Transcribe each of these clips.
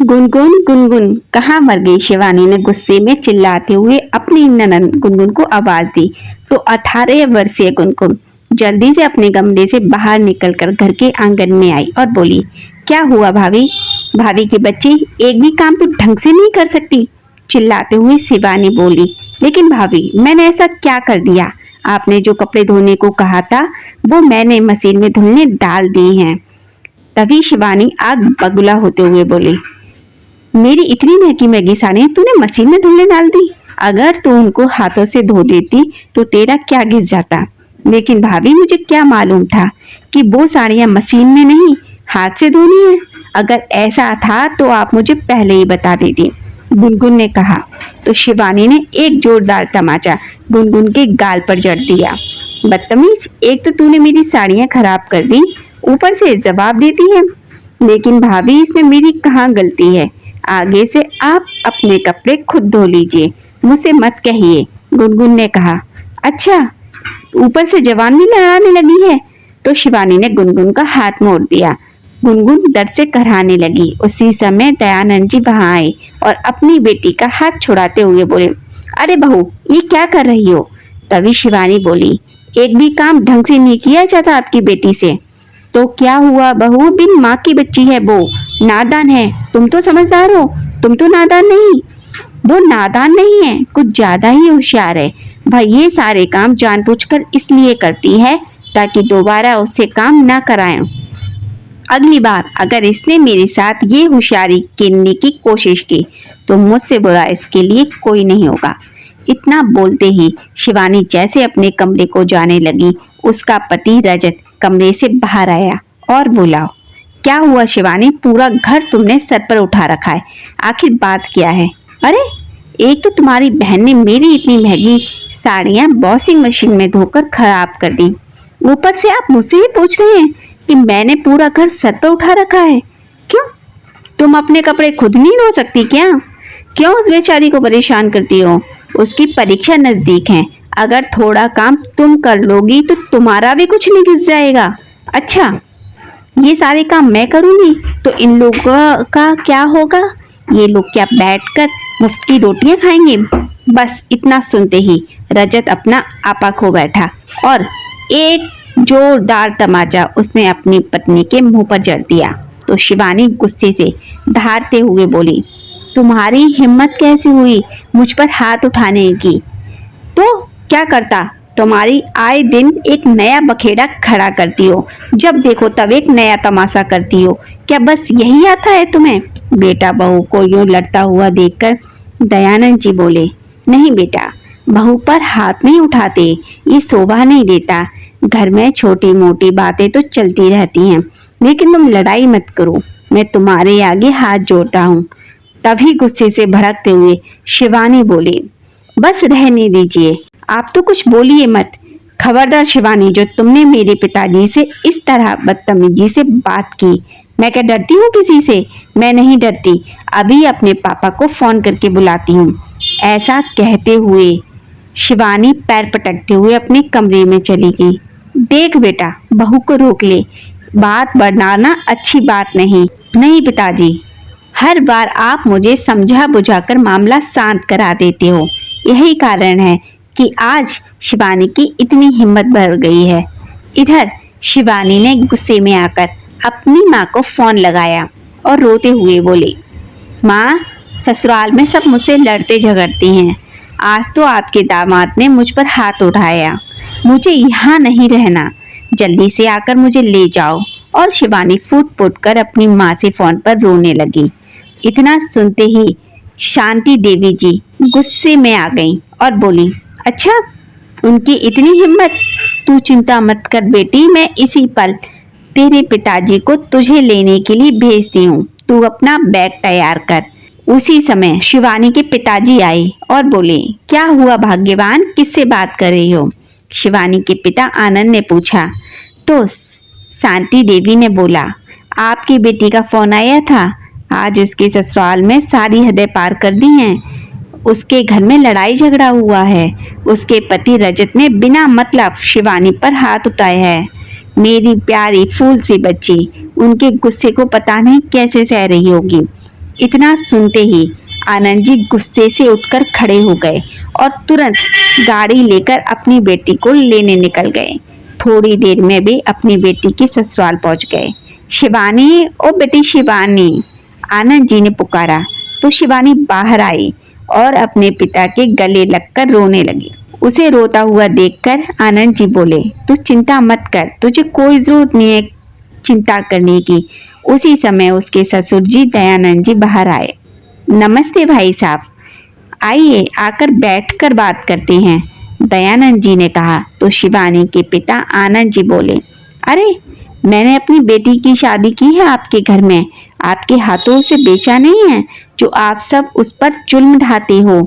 गुनगुन गुनगुन कहाँ मर गई? शिवानी ने गुस्से में चिल्लाते हुए अपनी ननद गुनगुन को आवाज दी। तो 18 वर्षीय गुनगुन जल्दी से अपने कमरे से बाहर निकलकर घर के आंगन में आई और बोली, क्या हुआ भाभी? भाभी की बच्ची एक भी काम तो ढंग से नहीं कर सकती। चिल्लाते हुए शिवानी बोली, लेकिन भाभी मैंने ऐसा क्या कर दिया? आपने जो कपड़े धोने को कहा था वो मैंने मशीन में धुलने डाल दिए हैं। तभी शिवानी आग बगुला होते हुए बोली, मेरी इतनी महंगी महंगी साड़ियां तूने मशीन में धुलने डाल दी? अगर तू उनको हाथों से धो देती तो तेरा क्या घिस जाता। लेकिन भाभी मुझे क्या मालूम था कि वो साड़ियां मशीन में नहीं हाथ से धोनी है। अगर ऐसा था तो आप मुझे पहले ही बता देती, गुनगुन ने कहा। तो शिवानी ने एक जोरदार तमाचा गुनगुन के गाल पर जड़ दिया। बदतमीज, एक तो तूने मेरी साड़ियां खराब कर दी, ऊपर से जवाब देती है। लेकिन भाभी इसमें मेरी कहाँ गलती है? आगे से आप अपने कपड़े खुद धो लीजिए, मुझसे मत कहिए, गुनगुन ने कहा। अच्छा, ऊपर से जवान भी लड़ाने लगी है। तो शिवानी ने गुनगुन का हाथ मोड़ दिया। गुनगुन दर्द से कराहने लगी। उसी समय दयानंद जी वहां आए और अपनी बेटी का हाथ छुड़ाते हुए बोले, अरे बहू ये क्या कर रही हो? तभी शिवानी बोली, एक भी काम ढंग से नहीं किया जाता आपकी बेटी से। तो क्या हुआ बहू, बिन माँ की बच्ची है वो, नादान है। तुम तो समझदार हो, तुम तो नादान नहीं। वो नादान नहीं है, कुछ ज्यादा ही होशियार है। भाई ये सारे काम जानबूझकर इसलिए करती है ताकि दोबारा उससे काम ना कराएं। अगली बार अगर इसने मेरे साथ ये होशियारी खेलने की कोशिश की तो मुझसे बुरा इसके लिए कोई नहीं होगा। इतना बोलते ही शिवानी जैसे अपने कमरे को जाने लगी, उसका पति रजत कमरे से बाहर आया और बोला, क्या हुआ शिवानी? पूरा घर तुमने सर पर उठा रखा है, आखिर बात क्या है? अरे एक तो तुम्हारी बहन ने मेरी इतनी महंगी साड़ियां वॉशिंग मशीन में धोकर खराब कर दी, ऊपर से आप मुझसे ही पूछ रहे हैं कि मैंने पूरा घर सर पर उठा रखा है। क्यों, तुम अपने कपड़े खुद नहीं धो सकती क्या? क्यों उस बेचारी को परेशान करती हो? उसकी परीक्षा नजदीक है, अगर थोड़ा काम तुम कर लोगी तो तुम्हारा भी कुछ नहीं घिस जाएगा। अच्छा, ये सारे काम मैं करूंगी तो इन लोगों का क्या होगा? ये लोग क्या बैठकर मुफ्त की रोटियां खाएंगे? बस इतना सुनते ही रजत अपना आपा खो बैठा और एक जोरदार तमाचा उसने अपनी पत्नी के मुंह पर जड़ दिया। तो शिवानी गुस्से से दहाड़ते हुए बोली, तुम्हारी हिम्मत कैसे हुई मुझ पर हाथ उठाने की? तो क्या करता, तुम्हारी आए दिन एक नया बखेड़ा खड़ा करती हो, जब देखो तब एक नया तमाशा करती हो। क्या बस यही आता है तुम्हें? बेटा बहू को यूं लड़ता हुआ देखकर दयानंद जी बोले, नहीं बेटा, बहू पर हाथ नहीं उठाते, ये शोभा नहीं देता। घर में छोटी मोटी बातें तो चलती रहती हैं, लेकिन तुम लड़ाई मत करो, मैं तुम्हारे आगे हाथ जोड़ता हूँ। तभी गुस्से से भड़कते हुए शिवानी बोली, बस रहने दीजिए, आप तो कुछ बोलिए मत। खबरदार शिवानी, जो तुमने मेरे पिताजी से इस तरह बदतमीजी से बात की। मैं क्या डरती हूँ किसी से? मैं नहीं डरती, अभी अपने पापा को फोन करके बुलाती हूँ। ऐसा कहते हुए शिवानी पैर पटकते हुए अपने कमरे में चली गई। देख बेटा, बहू को रोक ले, बात बढ़ाना अच्छी बात नहीं। नहीं पिताजी, हर बार आप मुझे समझा बुझाकर मामला शांत करा देते हो, यही कारण है कि आज शिवानी की इतनी हिम्मत बढ़ गई है। इधर शिवानी ने गुस्से में आकर अपनी माँ को फोन लगाया और रोते हुए बोली, माँ, ससुराल में सब मुझसे लड़ते झगड़ते हैं, आज तो आपके दामाद ने मुझ पर हाथ उठाया, मुझे यहाँ नहीं रहना, जल्दी से आकर मुझे ले जाओ। और शिवानी फूट फूट कर अपनी माँ से फोन पर रोने लगी। इतना सुनते ही शांति देवी जी गुस्से में आ गईं और बोली, अच्छा, उनकी इतनी हिम्मत? तू चिंता मत कर बेटी, मैं इसी पल तेरे पिताजी को तुझे लेने के लिए भेजती हूँ, तू अपना बैग तैयार कर। उसी समय शिवानी के पिताजी आए और बोले, क्या हुआ भाग्यवान, किससे बात कर रही हो? शिवानी के पिता आनंद ने पूछा। तो शांति देवी ने बोला, आपकी बेटी का फोन आया था, आज उसके ससुराल में सारी हदें पार कर दी हैं। उसके घर में लड़ाई झगड़ा हुआ है, उसके पति रजत ने बिना मतलब शिवानी पर हाथ उठाया है। मेरी प्यारी फूल सी बच्ची उनके गुस्से को पता नहीं कैसे सह रही होगी। इतना सुनते ही आनंद जी गुस्से से उठकर खड़े हो गए और तुरंत गाड़ी लेकर अपनी बेटी को लेने निकल गए। थोड़ी देर में वे अपनी बेटी के ससुराल पहुंच गए। शिवानी, ओ बेटी शिवानी, आनंद जी ने पुकारा तो शिवानी बाहर आई और अपने पिता के गले लगकर रोने लगी। उसे रोता हुआ देखकर आनंद जी बोले, तू चिंता मत कर, तुझे कोई जरूरत नहीं है चिंता करने की। उसी समय उसके ससुर जी दयानंद जी बाहर आए। नमस्ते भाई साहब, आइए आकर बैठकर बात करते हैं, दयानंद जी ने कहा। तो शिवानी के पिता आनंद जी बोले, अरे मैंने अपनी बेटी की शादी की है आपके घर में, आपके हाथों से बेचा नहीं है जो आप सब उस पर जुल्म ढाते हो।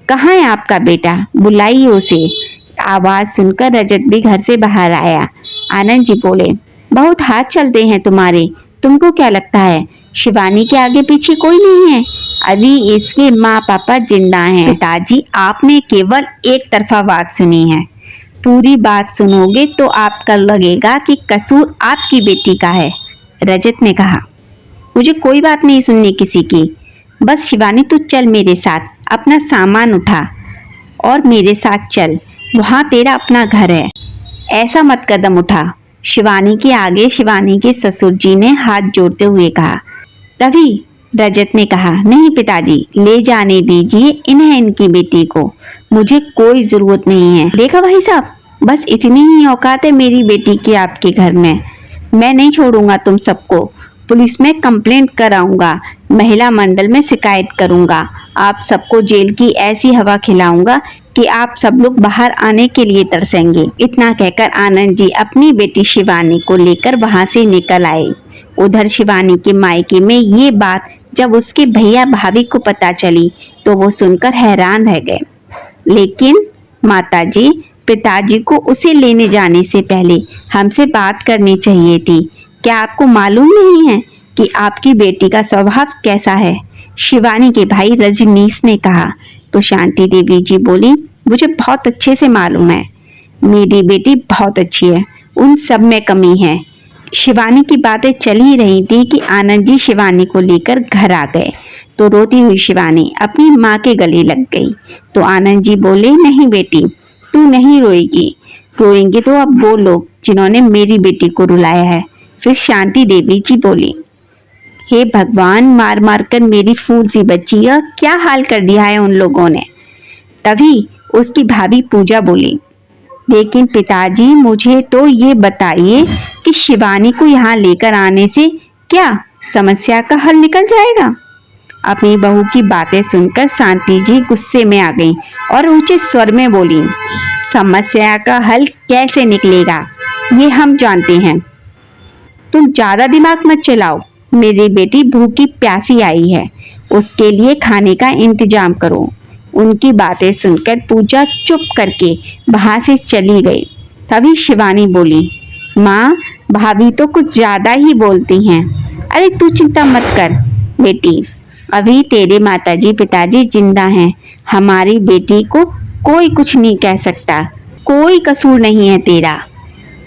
कहाँ है आपका बेटा, बुलाइए उसे। आवाज सुनकर रजत भी घर से बाहर आया। आनंद जी बोले, बहुत हाथ चलते हैं तुम्हारे, तुमको क्या लगता है शिवानी के आगे पीछे कोई नहीं है? अभी इसके माँ पापा जिंदा हैं। पिताजी, आपने केवल एक तरफा बात सुनी है, पूरी बात सुनोगे तो आपका लगेगा कि कसूर आपकी बेटी का है, रजत ने कहा। मुझे कोई बात नहीं सुननी किसी की, बस शिवानी तू चल मेरे साथ, अपना सामान उठा और मेरे साथ चल, वहाँ तेरा अपना घर है। ऐसा मत कदम उठा, शिवानी के आगे शिवानी के ससुर जी ने हाथ जोड़ते हुए कहा। तभी रजत ने कहा, नहीं पिताजी, ले जाने दीजिए इन्हें, इनकी बेटी को, मुझे कोई जरूरत नहीं है। देखा भाई साहब, बस इतनी ही औकात है मेरी बेटी की आपके घर में। मैं नहीं छोड़ूंगा तुम सबको, पुलिस में कंप्लेंट कराऊंगा, महिला मंडल में शिकायत करूंगा, आप सबको जेल की ऐसी हवा खिलाऊंगा कि आप सब लोग बाहर आने के लिए तरसेंगे। इतना कहकर आनंद जी अपनी बेटी शिवानी को लेकर वहां से निकल आए। उधर शिवानी के मायके में ये बात जब उसके भैया भाभी को पता चली तो वो सुनकर हैरान रह गए। लेकिन माताजी, पिताजी को उसे लेने जाने से पहले हमसे बात करनी चाहिए थी। क्या आपको मालूम नहीं है कि आपकी बेटी का स्वभाव कैसा है? शिवानी के भाई रजनीश ने कहा। तो शांति देवी जी बोली, मुझे बहुत अच्छे से मालूम है, मेरी बेटी बहुत अच्छी है, उन सब में कमी है। शिवानी की बातें चल ही रही थी कि आनंद जी शिवानी को लेकर घर आ गए। तो रोती हुई शिवानी अपनी माँ के गले लग गई। तो आनंद जी बोले, नहीं बेटी, तू नहीं रोएगी, रोएंगे तो अब वो लोग जिन्होंने मेरी बेटी को रुलाया है। फिर शांति देवी जी बोली, हे भगवान, मार मार कर मेरी फूल सी बच्ची का क्या हाल कर दिया है उन लोगों ने। तभी उसकी भाभी पूजा बोली, लेकिन पिताजी, मुझे तो ये बताइए कि शिवानी को यहाँ लेकर आने से क्या समस्या का हल निकल जाएगा? अपनी बहू की बातें सुनकर शांति जी गुस्से में आ गईं और ऊंचे स्वर में बोली, समस्या का हल कैसे निकलेगा ये हम जानते हैं, तुम ज्यादा दिमाग मत चलाओ। मेरी बेटी भूखी प्यासी आई है, उसके लिए खाने का इंतजाम करो। उनकी बातें सुनकर पूजा चुप करके वहां से चली गई। तभी शिवानी बोली, माँ, भाभी तो कुछ ज्यादा ही बोलती हैं। अरे तू चिंता मत कर बेटी, अभी तेरे माताजी पिताजी जिंदा हैं, हमारी बेटी को कोई कुछ नहीं कह सकता, कोई कसूर नहीं है तेरा।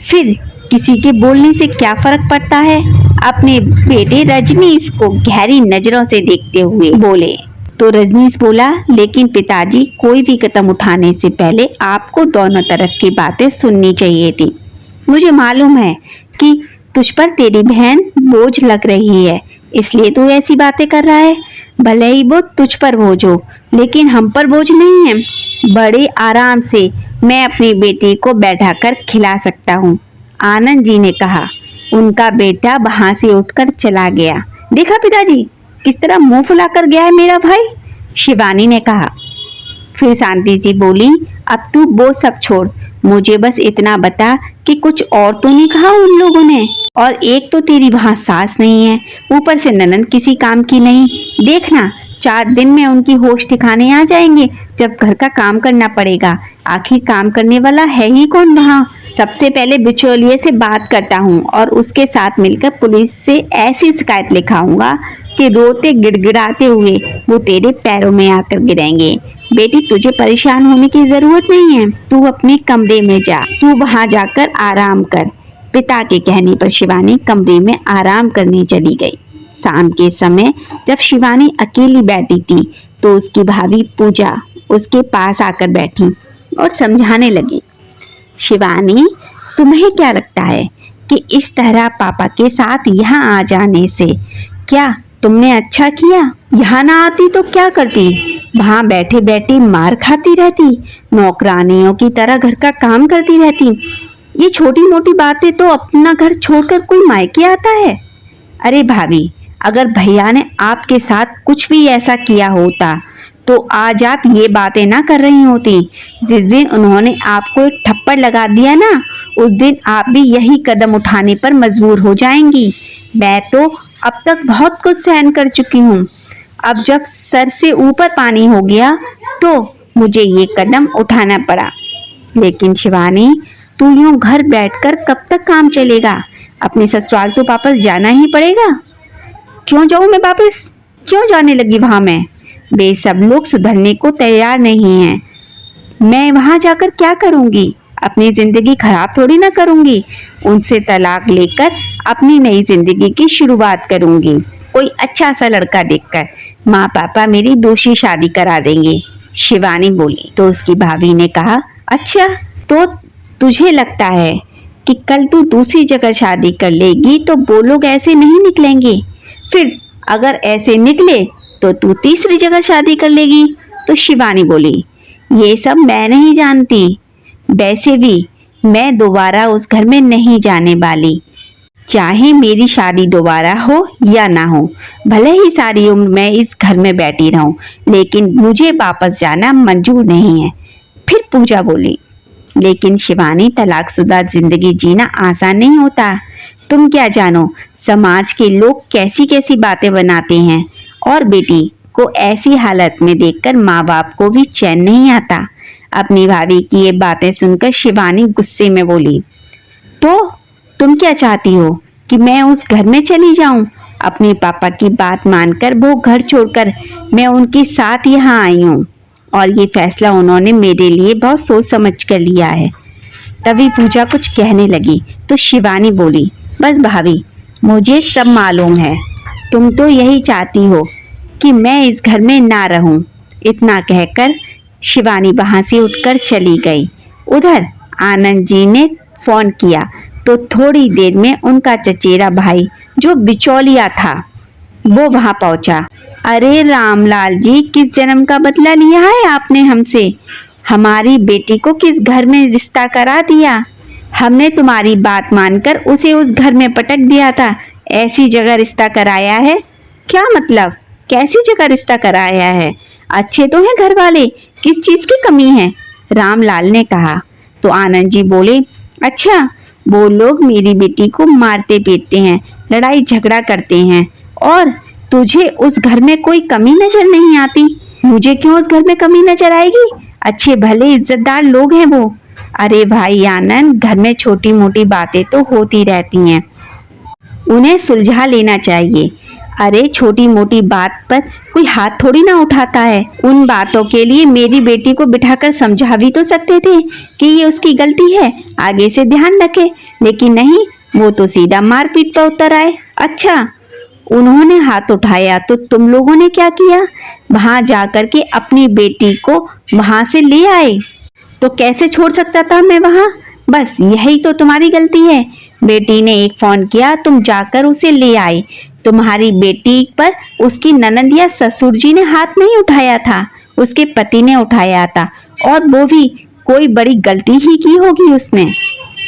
फिर किसी के बोलने से क्या फर्क पड़ता है? अपने बेटे रजनीश को गहरी नजरों से देखते हुए बोले। तो रजनीश बोला, लेकिन पिताजी, कोई भी कदम उठाने से पहले आपको दोनों तरफ की बातें सुननी चाहिए थी। मुझे मालूम है कि तुझ पर तेरी बहन बोझ लग रही है, इसलिए तू ऐसी बातें कर रहा है। भले ही वो तुझ पर बोझ हो, लेकिन हम पर बोझ नहीं है। बड़े आराम से मैं अपनी बेटी को बैठाकर खिला सकता हूँ, आनंद जी ने कहा। उनका बेटा वहां से उठकर चला गया। देखा पिताजी, किस तरह मुंह फुलाकर गया है मेरा भाई, शिवानी ने कहा। फिर शांति जी बोली, अब तू वो सब छोड़, मुझे बस इतना बता कि कुछ और तो नहीं कहा उन लोगों ने? और एक तो तेरी वहां सास नहीं है, ऊपर से ननद किसी काम की नहीं। देखना 4 दिन में उनकी होश ठिकाने आ जाएंगे, जब घर का काम करना पड़ेगा। आखिर काम करने वाला है ही कौन वहाँ? सबसे पहले बिचौलिए से बात करता हूँ और उसके साथ मिलकर पुलिस से ऐसी शिकायत लिखाऊंगा कि रोते गिड़गिड़ाते हुए वो तेरे पैरों में आकर गिरेंगे। बेटी, तुझे परेशान होने की जरूरत नहीं है, तू अपने कमरे में जा, तू वहां जाकर आराम कर। पिता के कहने पर शिवानी कमरे में आराम करने चली गई। शाम के समय जब शिवानी अकेली बैठी थी तो उसकी भाभी पूजा उसके पास आकर बैठी और समझाने लगी। शिवानी, तुम्हें क्या लगता है कि इस तरह पापा के साथ यहाँ आ जाने से क्या तुमने अच्छा किया? यहाँ ना आती तो क्या करती? वहाँ बैठे बैठे मार खाती रहती, नौकरानियों की तरह घर का काम करती रहती। ये छोटी मोटी बातें तो अपना घर छोड़कर कोई मायके आता है। अरे भाभी, अगर भैया ने आपके साथ कुछ भी ऐसा किया होता तो आज आप ये बातें ना कर रही होती। जिस दिन उन्होंने आपको एक थप्पड़ लगा दिया ना, उस दिन आप भी यही कदम उठाने पर मजबूर हो जाएंगी। मैं तो अब तक बहुत कुछ सहन कर चुकी हूँ। अब जब सर से ऊपर पानी हो गया तो मुझे ये कदम उठाना पड़ा। लेकिन शिवानी, तू यूं घर बैठकर कब तक काम चलेगा? अपने ससुराल तो वापस जाना ही पड़ेगा। क्यों जाऊं मैं वापस? क्यों जाने लगी वहां मैं? वे सब लोग सुधरने को तैयार नहीं हैं। मैं वहां जाकर क्या करूंगी? अपनी जिंदगी खराब थोड़ी ना करूंगी। उनसे तलाक लेकर अपनी नई जिंदगी की शुरुआत करूंगी। कोई अच्छा सा लड़का देखकर माँ पापा मेरी दूसरी शादी करा देंगे। शिवानी बोली तो उसकी भाभी ने कहा, अच्छा तो तुझे लगता है कि कल तू दूसरी जगह शादी कर लेगी तो वो लोग ऐसे नहीं निकलेंगे? फिर अगर ऐसे निकले तो तू तीसरी जगह शादी कर लेगी। तो शिवानी बोली, ये सब मैं नहीं जानती। वैसे भी मैं दोबारा उस घर में नहीं जाने वाली, चाहे मेरी शादी दोबारा हो या ना हो। भले ही सारी उम्र मैं इस घर में बैठी रहूं, लेकिन मुझे वापस जाना मंजूर नहीं है। फिर पूजा बोली, लेकिन शिवानी, तलाकशुदा जिंदगी जीना आसान नहीं होता। तुम क्या जानो समाज के लोग कैसी कैसी बातें बनाते हैं, और बेटी को ऐसी हालत में देखकर माँ बाप को भी चैन नहीं आता। अपनी भाभी की ये बातें सुनकर शिवानी गुस्से में बोली, तो तुम क्या चाहती हो कि मैं उस घर में चली जाऊं? अपने पापा की बात मानकर वो घर छोड़कर मैं उनके साथ यहाँ आई हूँ, और ये फैसला उन्होंने मेरे लिए बहुत सोच समझ कर लिया है। तभी पूजा कुछ कहने लगी तो शिवानी बोली, बस भाभी, मुझे सब मालूम है। तुम तो यही चाहती हो कि मैं इस घर में ना रहूं। इतना कहकर शिवानी वहां से उठकर चली गई। उधर आनंद जी ने फोन किया तो थोड़ी देर में उनका चचेरा भाई जो बिचौलिया था वो वहां पहुंचा। अरे रामलाल जी, किस जन्म का बदला लिया है आपने हमसे? हमारी बेटी को किस घर में रिश्ता करा दिया? हमने तुम्हारी बात मानकर उसे उस घर में पटक दिया था, ऐसी जगह रिश्ता कराया है? क्या मतलब? कैसी जगह रिश्ता कराया है? अच्छे तो हैं घर वाले, किस चीज की कमी है? रामलाल ने कहा। तो आनंद जी बोले, अच्छा, वो लोग मेरी बेटी को मारते पीटते हैं, लड़ाई झगड़ा करते हैं, और तुझे उस घर में कोई कमी नजर नहीं आती? मुझे क्यों उस घर में कमी नजर आएगी? अच्छे भले इज्जतदार लोग हैं वो। अरे भाई आनंद, घर में छोटी मोटी बातें तो होती रहती हैं, उन्हें सुलझा लेना चाहिए। अरे छोटी मोटी बात पर कोई हाथ थोड़ी ना उठाता है। उन बातों के लिए मेरी बेटी को बिठाकर समझा भी तो सकते थे कि ये उसकी गलती है, आगे से ध्यान रखे। लेकिन नहीं, वो तो सीधा मारपीट पर उतर आए। अच्छा, उन्होंने हाथ उठाया तो तुम लोगों ने क्या किया? वहां जाकर के अपनी बेटी को वहां से ले आए। तो कैसे छोड़ सकता था मैं वहां? बस यही तो तुम्हारी गलती है। बेटी ने एक फोन किया, तुम जाकर उसे ले आए। तुम्हारी बेटी पर उसकी ननद या ससुर जी ने हाथ नहीं उठाया था, उसके पति ने उठाया था, और वो भी कोई बड़ी गलती ही की होगी उसने।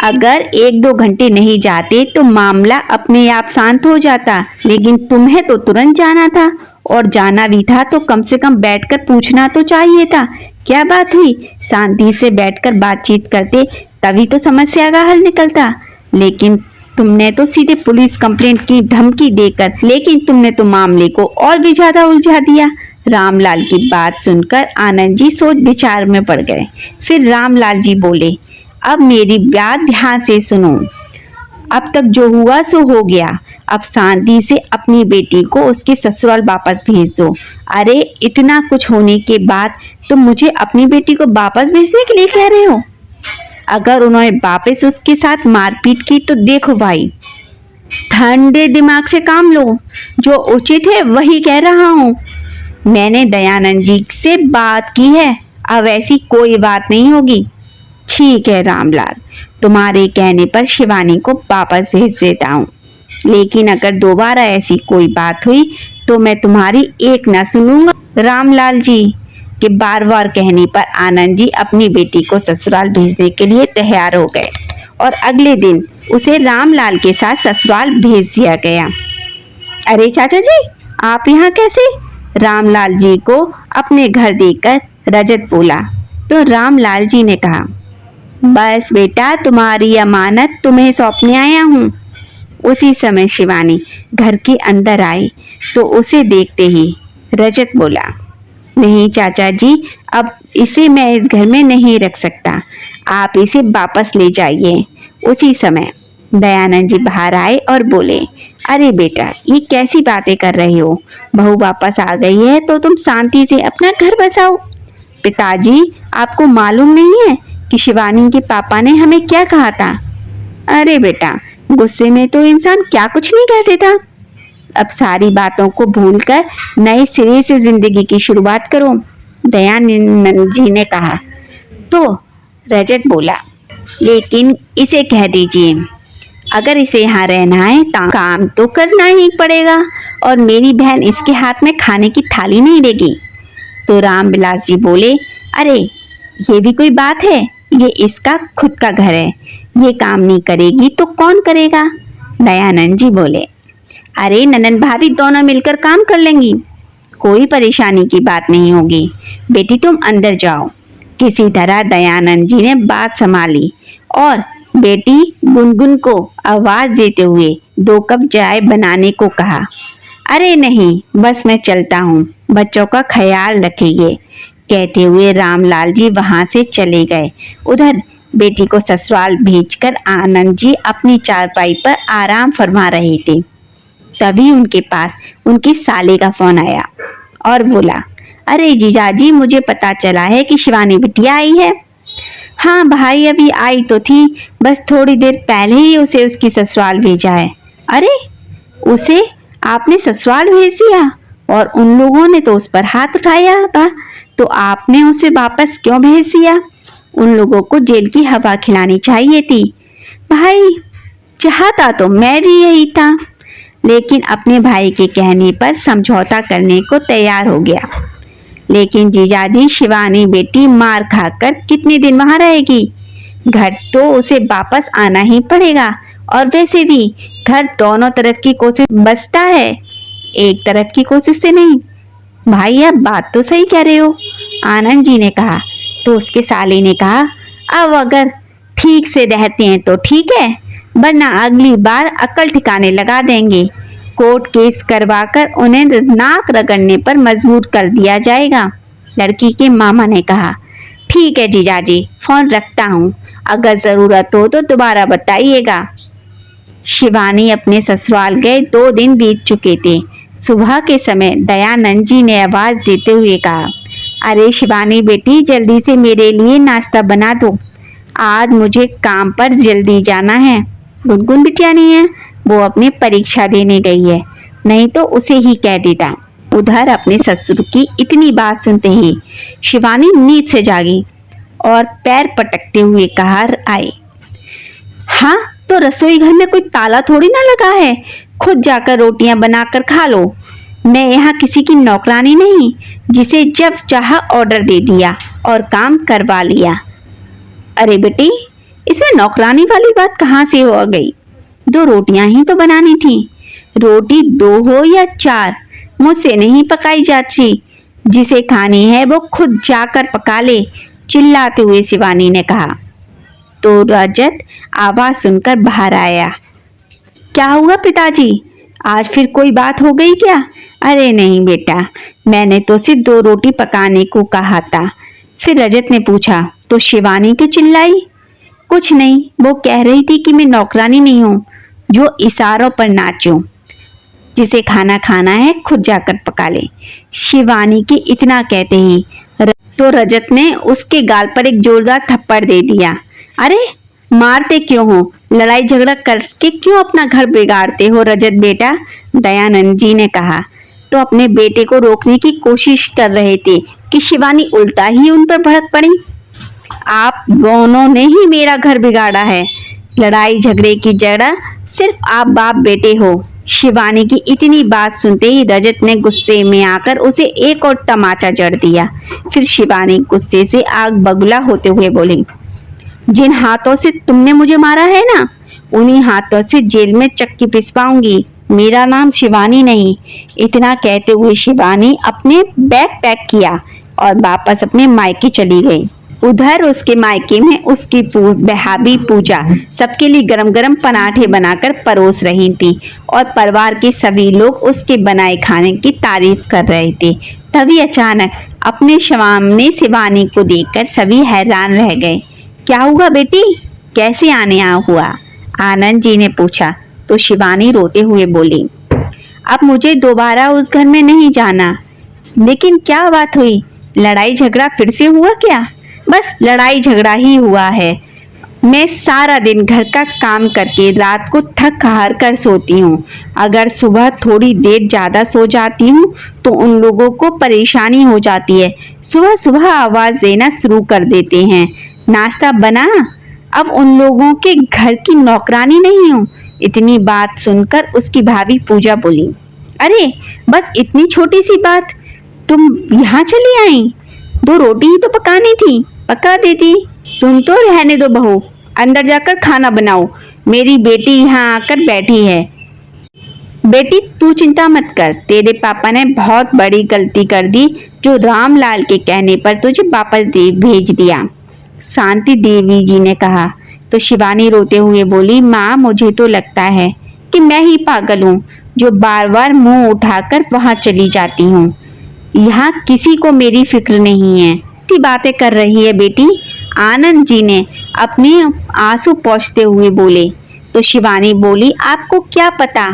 अगर एक दो घंटे नहीं जाते तो मामला अपने आप शांत हो जाता, लेकिन तुम्हें तो तुरंत जाना था, और जाना भी था तो कम से कम बैठकर पूछना तो चाहिए था, क्या बात हुई? शांति से बैठकर बातचीत करते, तभी तो समस्या का हल निकलता। लेकिन तुमने तो सीधे पुलिस कंप्लेंट की धमकी देकर, लेकिन तुमने तो मामले को और भी ज्यादा उलझा दिया। रामलाल की बात सुनकर आनंद जी सोच विचार में पड़ गए। फिर रामलाल जी बोले, अब मेरी बात ध्यान से सुनो। अब तक जो हुआ सो हो गया, अब शांति से अपनी बेटी को उसके ससुराल वापस भेज दो। अरे इतना कुछ होने के बाद तुम मुझे अपनी बेटी को वापस भेजने के लिए कह रहे हो? अगर उन्होंने वापस उसके साथ मारपीट की तो देखो भाई, ठंडे दिमाग से काम लो, जो उचित है वही कह रहा हूँ। मैंने दयानंद जी से बात की है, अब ऐसी कोई बात नहीं होगी। ठीक है रामलाल, तुम्हारे कहने पर शिवानी को वापस भेज देता हूँ, लेकिन अगर दोबारा ऐसी कोई बात हुई तो मैं तुम्हारी एक ना सुनूंगा। रामलाल जी के बार बार कहने पर आनंद जी अपनी बेटी को ससुराल भेजने के लिए तैयार हो गए और अगले दिन उसे रामलाल के साथ ससुराल भेज दिया गया। अरे चाचा जी, आप यहाँ कैसे? रामलाल जी को अपने घर देखकर रजत बोला तो रामलाल जी ने कहा, बस बेटा, तुम्हारी अमानत तुम्हें सौंपने आया हूँ। उसी समय शिवानी घर के अंदर आई तो उसे देखते ही रजत बोला, नहीं चाचा जी, अब इसे मैं इस घर में नहीं रख सकता, आप इसे वापस ले जाइए। उसी समय दयानंद जी बाहर आए और बोले, अरे बेटा, ये कैसी बातें कर रहे हो? बहू वापस आ गई है तो तुम शांति से अपना घर बसाओ। पिताजी, आपको मालूम नहीं है कि शिवानी के पापा ने हमें क्या कहा था? अरे बेटा, गुस्से में तो इंसान क्या कुछ नहीं कह देता। अब सारी बातों को भूलकर नए सिरे से जिंदगी की शुरुआत करो, दयानंद जी ने कहा। तो रजत बोला, लेकिन इसे कह दीजिए, अगर इसे यहाँ रहना है तो काम तो करना ही पड़ेगा और मेरी बहन इसके हाथ में खाने की थाली नहीं देगी। तो रामविलास जी बोले, अरे ये भी कोई बात है, ये इसका खुद का घर है, ये काम नहीं करेगी तो कौन करेगा? दयानंद जी बोले, अरे ननन भाभी दोनों मिलकर काम कर लेंगी, कोई परेशानी की बात नहीं होगी। बेटी तुम अंदर जाओ। किसी तरह दयानंद जी ने बात संभाली और बेटी गुनगुन को आवाज देते हुए 2 कप चाय बनाने को कहा। अरे नहीं, बस मैं चलता हूँ, बच्चों का ख्याल रखिए, कहते हुए रामलाल जी वहां से चले गए। उधर बेटी को ससुराल भेजकर आनंद जी अपनी चारपाई पर आराम फरमा रहे थे। तभी उनके पास उनकी साले का फोन आया और बोला, अरे जीजाजी, मुझे पता चला है कि शिवानी बिटिया आई है। हाँ भाई, अभी आई तो थी, बस थोड़ी देर पहले ही उसे उसकी ससुराल भेजा है। अरे, उसे आपने ससुराल भेज दिया? और उन लोगों ने तो उस पर हाथ उठाया था, तो आपने उसे वापस क्यों भेज दिया? उन लोगों को जेल की हवा खिलानी चाहिए थी। भाई, चाहता तो मैं भी यही था, लेकिन अपने भाई के कहने पर समझौता करने को तैयार हो गया। लेकिन जीजाजी, शिवानी बेटी मार खाकर कितने दिन वहां रहेगी? घर तो उसे वापस आना ही पड़ेगा, और वैसे भी घर दोनों तरफ की कोशिश बचता है, एक तरफ की कोशिश से नहीं। भाई, अब बात तो सही कह रहे हो, आनंद जी ने कहा। तो उसके साले ने कहा, अब अगर ठीक से रहते हैं तो ठीक है, वरना अगली बार अकल ठिकाने लगा देंगे, कोर्ट केस करवाकर उन्हें नाक रगड़ने पर मजबूर कर दिया जाएगा। लड़की के मामा ने कहा, ठीक है जीजाजी, फोन रखता हूँ, अगर जरूरत हो तो दोबारा बताइएगा। शिवानी अपने ससुराल गए 2 दिन बीत चुके थे। सुबह के समय दयानंद जी ने आवाज देते हुए कहा, अरे शिवानी बेटी, जल्दी से मेरे लिए नाश्ता बना दो, आज मुझे काम पर जल्दी जाना है। गुनगुन बिटिया नहीं है, वो अपनी परीक्षा देने गई है, नहीं तो उसे ही कह देता। उधर अपने ससुर की इतनी बात सुनते ही शिवानी नींद से जागी और पैर पटकते हुए कहा आई, हाँ तो रसोई घर में कोई ताला थोड़ी ना लगा है, खुद जाकर रोटियां बनाकर खा लो। मैं यहाँ किसी की नौकरानी नहीं, जिसे जब चाहा ऑर्डर दे दिया और काम करवा लिया। अरे बेटी, इसमें नौकरानी वाली बात कहाँ से हो गई? 2 रोटियां ही तो बनानी थी, रोटी 2 हो या 4, मुझसे नहीं पकाई जाती, जिसे खानी है वो खुद जाकर पका ले, चिल्लाते हुए शिवानी ने कहा। तो रजत आवाज सुनकर बाहर आया। क्या हुआ पिताजी, आज फिर कोई बात हो गई क्या? अरे नहीं बेटा, मैंने तो सिर्फ 2 रोटी पकाने को कहा था। फिर रजत ने पूछा, तो शिवानी क्यों चिल्लाई? कुछ नहीं, वो कह रही थी कि मैं नौकरानी नहीं हूँ जो इशारों पर नाचूं, जिसे खाना खाना है खुद जाकर पका ले। शिवानी के इतना कहते ही तो रजत ने उसके गाल पर एक जोरदार थप्पड़ दे दिया। अरे मारते क्यों हो? लड़ाई झगड़ा करके क्यों अपना घर बिगाड़ते हो रजत बेटा? दयानंद जी ने कहा। तो अपने बेटे को रोकने की कोशिश कर रहे थे कि शिवानी उल्टा ही उन पर भड़क पड़ी। आप दोनों ने ही मेरा घर बिगाड़ा है। लड़ाई झगड़े की जड़ सिर्फ आप बाप बेटे हो। शिवानी की इतनी बात सुनते ही रजत ने गुस्से में आकर उसे एक और तमाचा जड़ दिया। फिर शिवानी गुस्से से आग बबूला होते हुए बोली, जिन हाथों से तुमने मुझे मारा है ना, उन्हीं हाथों से जेल में चक्की पिसवाऊंगी। मेरा नाम शिवानी नहीं। इतना कहते हुए शिवानी अपने बैग पैक किया और वापस अपने मायके चली गई। उधर उसके मायके में उसकी भाभी पूजा सबके लिए गरम गरम पराठे बनाकर परोस रही थी और परिवार के सभी लोग उसके बनाए खाने की तारीफ कर रहे थे। तभी अचानक अपने सामने शिवानी को देखकर सभी हैरान रह गए। क्या हुआ बेटी, कैसे आने हुआ? आनंद जी ने पूछा तो शिवानी रोते हुए बोली, अब मुझे दोबारा उस घर में नहीं जाना। लेकिन क्या बात हुई? लड़ाई झगड़ा फिर से हुआ क्या? बस लड़ाई झगड़ा ही हुआ है। मैं सारा दिन घर का काम करके रात को थक हार कर सोती हूँ। अगर सुबह थोड़ी देर ज्यादा सो जाती हूँ तो उन लोगों को परेशानी हो जाती है। सुबह सुबह आवाज देना शुरू कर देते हैं। नाश्ता बना? अब उन लोगों के घर की नौकरानी नहीं हूँ। इतनी बात सुनकर उसकी भाभी पूजा बोली, अरे बस इतनी छोटी सी बात, तुम यहाँ चली आई? 2 रोटी ही तो पकानी थी, पका देती। तुम तो रहने दो बहू, अंदर जाकर खाना बनाओ। मेरी बेटी यहाँ आकर बैठी है। बेटी तू चिंता मत कर, तेरे पापा ने बहुत बड़ी गलती कर दी जो रामलाल के कहने पर तुझे वापस भेज दिया, शांति देवी जी ने कहा। तो शिवानी रोते हुए बोली, माँ मुझे तो लगता है कि मैं ही पागल हूँ जो बार बार मुंह उठाकर वहां चली जाती हूँ। यहाँ किसी को मेरी फिक्र नहीं है। की बातें कर रही है बेटी? आनंद जी ने अपने आंसू पोंछते हुए बोले। तो शिवानी बोली, आपको क्या पता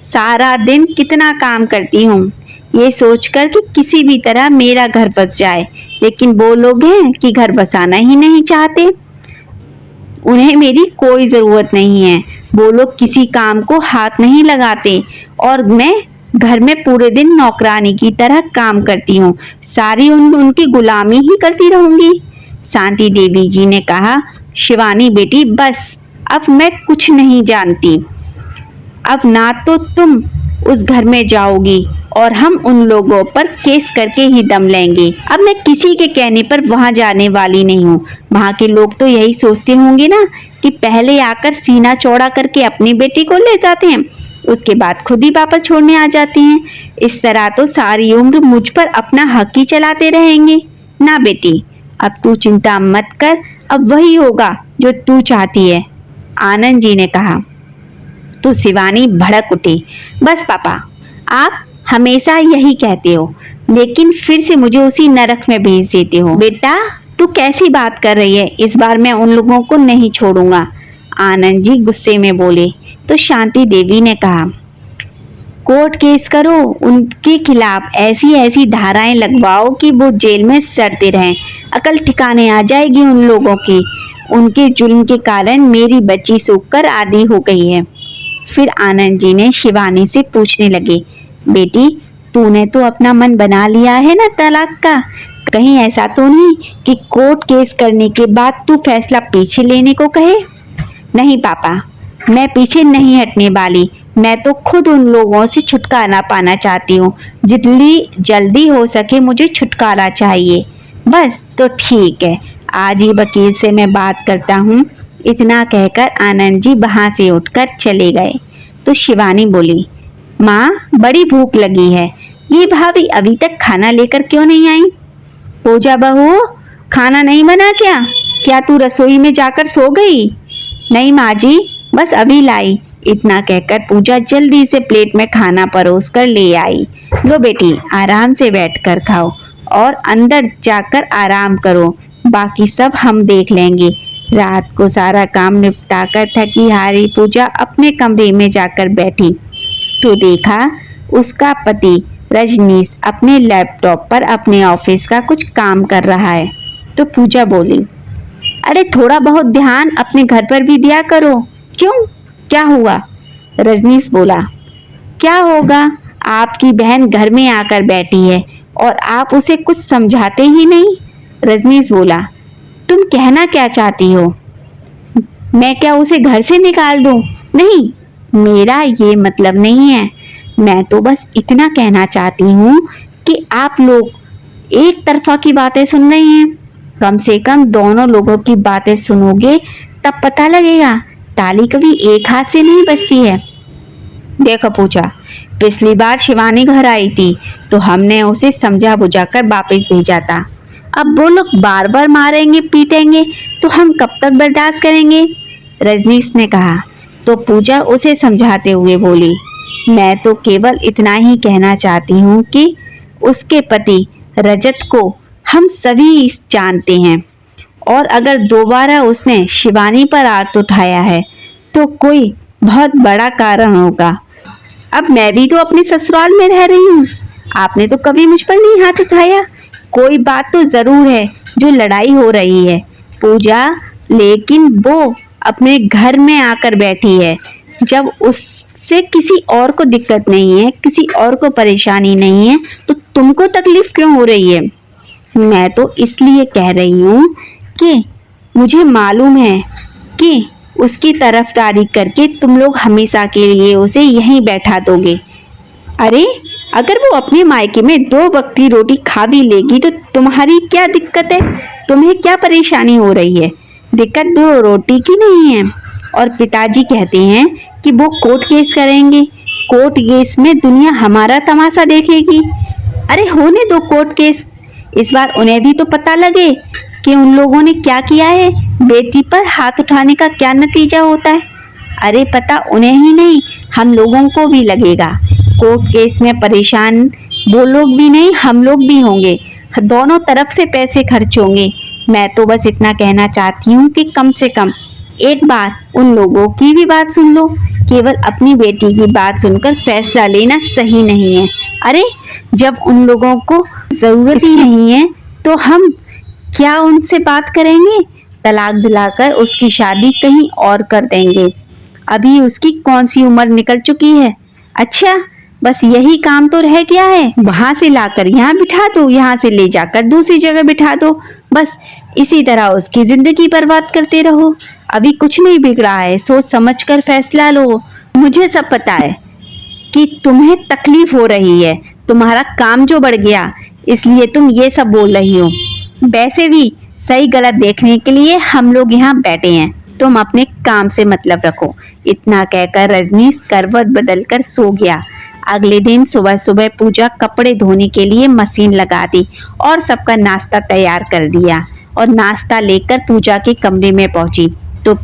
सारा दिन कितना काम करती हूँ ये सोचकर कि किसी भी तरह मेरा घर बस जाए, लेकिन वो लोग हैं कि घर बसाना ही नहीं चाहते। उन्हें मेरी कोई जरूरत नहीं है। वो लोग किसी काम को हाथ नहीं लगाते और मैं घर में पूरे दिन नौकरानी की तरह काम करती हूँ। सारी उनकी गुलामी ही करती रहूंगी। शांति देवी जी ने कहा, शिवानी बेटी बस, अब मैं कुछ नहीं जानती। अब ना तो तुम उस घर में जाओगी और हम उन लोगों पर केस करके ही दम लेंगे। अब मैं किसी के कहने पर वहां जाने वाली नहीं हूँ। वहां के लोग तो यही सोचते होंगे ना कि पहले आकर सीना चौड़ा करके अपनी बेटी को ले जाते हैं, उसके बाद खुद ही वापस छोड़ने आ जाते हैं। इस तरह तो सारी उम्र मुझ पर अपना हक ही चलाते रहेंगे। ना बेटी, अब तू चिंता मत कर, अब वही होगा जो तू चाहती है, आनंद जी ने कहा। तो शिवानी भड़क उठी, बस पापा, आप हमेशा यही कहते हो लेकिन फिर से मुझे उसी नरक में भेज देते हो। बेटा तू कैसी बात कर रही है? इस बार मैं उन लोगों को नहीं छोड़ूंगा, आनंद जी गुस्से में बोले। तो शांति देवी ने कहा, कोर्ट केस करो, उनके खिलाफ ऐसी ऐसी धाराएं लगवाओ कि वो जेल में सड़ते रहें। अकल ठिकाने आ जाएगी उन लोगों की। उनके जुल्म के कारण मेरी बच्ची सूखकर आधी हो गई है। फिर आनंद जी ने शिवानी से पूछने लगे, बेटी तूने तो अपना मन बना लिया है ना तलाक का? कहीं ऐसा तो नहीं कि कोर्ट केस करने के बाद तू फैसला पीछे लेने को कहे? नहीं पापा, मैं पीछे नहीं हटने वाली। मैं तो खुद उन लोगों से छुटकारा पाना चाहती हूँ। जितनी जल्दी हो सके मुझे छुटकारा चाहिए। बस तो ठीक है, आज ही वकील से मैं बात करता हूँ। इतना कहकर आनंद जी वहां से उठकर चले गए। तो शिवानी बोली, माँ बड़ी भूख लगी है, ये भाभी अभी तक खाना लेकर क्यों नहीं आई? पूजा बहू, खाना नहीं बना क्या? क्या तू रसोई में जाकर सो गई? नहीं माँ जी, बस अभी लाई। इतना कहकर पूजा जल्दी से प्लेट में खाना परोस कर ले आई। लो बेटी, आराम से बैठकर खाओ और अंदर जाकर आराम करो, बाकी सब हम देख लेंगे। रात को सारा काम निपटाकर थकी हारी पूजा अपने कमरे में जाकर बैठी तो देखा उसका पति रजनीश अपने लैपटॉप पर अपने ऑफिस का कुछ काम कर रहा है। तो पूजा बोली, अरे थोड़ा बहुत ध्यान अपने घर पर भी दिया करो। क्यों, क्या हुआ? रजनीश बोला। क्या होगा, आपकी बहन घर में आकर बैठी है और आप उसे कुछ समझाते ही नहीं। रजनीश बोला। तुम कहना क्या चाहती हो? मैं क्या उसे घर से निकाल दूं? नहीं, मेरा ये मतलब नहीं है। मैं तो बस इतना कहना चाहती हूँ कि आप लोग एक तरफा की बातें सुन रहे हैं। कम से कम दोनों लोगों की बातें सुनोगे तब पता लगेगा ताली कभी एक हाथ से नहीं बजती है। देखो पूजा, पिछली बार शिवानी घर आई थी तो हमने उसे समझा बुझाकर वापस भेजा था। अब वो लोग बार बार मारेंगे पीटेंगे तो हम कब तक बर्दाश्त करेंगे? रजनीश ने कहा। तो पूजा उसे समझाते हुए बोली, मैं तो केवल इतना ही कहना चाहती हूँ कि उसके पति रजत को हम सभी जानते हैं और अगर दोबारा उसने शिवानी पर हाथ उठाया है तो कोई बहुत बड़ा कारण होगा। अब मैं भी तो अपने ससुराल में रह रही हूँ, आपने तो कभी मुझ पर नहीं हाथ उठाया। कोई बात तो जरूर है जो लड़ाई हो रही है पूजा, लेकिन वो अपने घर में आकर बैठी है। जब उससे किसी और को दिक्कत नहीं है, किसी और को परेशानी नहीं है, तो तुमको तकलीफ क्यों हो रही है? मैं तो इसलिए कह रही हूँ कि मुझे मालूम है कि उसकी तरफदारी करके तुम लोग हमेशा के लिए उसे यहीं बैठा दोगे। अरे अगर वो अपने मायके में 2 वक्त की रोटी खा भी लेगी तो तुम्हारी क्या दिक्कत है? तुम्हें क्या परेशानी हो रही है? दिक्कत 2 रोटी की नहीं है। और पिताजी कहते हैं कि वो कोर्ट केस करेंगे, कोर्ट केस में दुनिया हमारा तमाशा देखेगी। अरे होने दो कोर्ट केस, इस बार उन्हें भी तो पता लगे कि उन लोगों ने क्या किया है, बेटी पर हाथ उठाने का क्या नतीजा होता है। अरे पता उन्हें ही नहीं, हम लोगों को भी लगेगा। कोर्ट केस में परेशान वो लोग भी नहीं, हम लोग भी होंगे। दोनों तरफ से पैसे खर्च होंगे। मैं तो बस इतना कहना चाहती हूँ कि कम से कम एक बार उन लोगों की भी बात सुन लो। केवल अपनी बेटी की बात सुनकर फैसला लेना सही नहीं है। अरे जब उन लोगों को जरूरत ही नहीं है तो हम क्या उनसे बात करेंगे? तलाक दिलाकर उसकी शादी कहीं और कर देंगे। अभी उसकी कौन सी उम्र निकल चुकी है? अच्छा बस यही काम तो रह गया है, वहां से लाकर यहाँ बिठा दो, यहाँ से ले जाकर दूसरी जगह बिठा दो। बस इसी तरह उसकी जिंदगी बर्बाद करते रहो। अभी कुछ नहीं बिगड़ा है, सोच समझ कर फैसला लो। मुझे सब पता है कि तुम्हें तकलीफ हो रही है, तुम्हारा काम जो बढ़ गया इसलिए तुम ये सब बोल रही हो। वैसे भी सही गलत देखने के लिए हम लोग यहाँ बैठे हैं, तुम अपने काम से मतलब रखो। इतना कहकर रजनीश करवट बदलकर सो गया। अगले दिन सुबह सुबह पूजा कपड़े धोने के लिए मशीन लगा दी और सबका नाश्ता तैयार कर दिया और नाश्ता लेकर पूजा के कमरे में पहुंची तो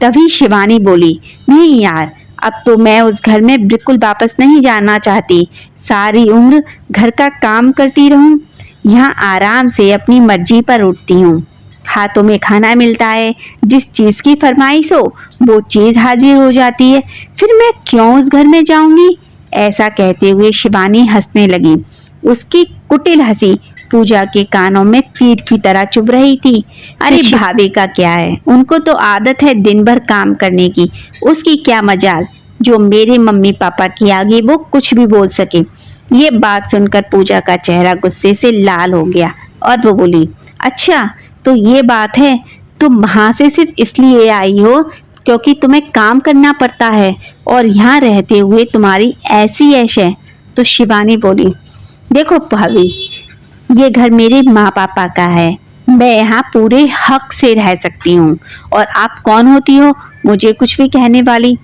तभी शिवानी बोली, नहीं यार, अब तो मैं उस घर में बिल्कुल वापस नहीं जाना चाहती। सारी उम्र घर का काम करती रहूं, यहाँ आराम से अपनी मर्जी पर उठती हूँ। हाथों में खाना मिलता है, जिस चीज की फरमाइश हो वो चीज हाजिर हो जाती है, फिर मैं क्यों उस घर में जाऊंगी? ऐसा कहते हुए शिवानी हंसने लगी। उसकी कुटिल हंसी पूजा के कानों में तीर की तरह चुभ रही थी। अरे भाभी का क्या है, उनको तो आदत है दिन भर काम करने की, उसकी क्या मजाल जो मेरे मम्मी पापा की आगे वो कुछ भी बोल सके। ये बात सुनकर पूजा का चेहरा गुस्से से लाल हो गया और वो बोली, अच्छा तो ये बात है, तुम वहां से सिर्फ इसलिए आई हो क्योंकि तुम्हें काम करना पड़ता है और यहाँ रहते हुए तुम्हारी ऐसी ऐश है? तो शिवानी बोली, देखो भाभी, ये घर मेरे माँ पापा का है, मैं यहाँ पूरे हक से रह सकती हूँ और आप कौन होती हो मुझे कुछ भी कहने वाली?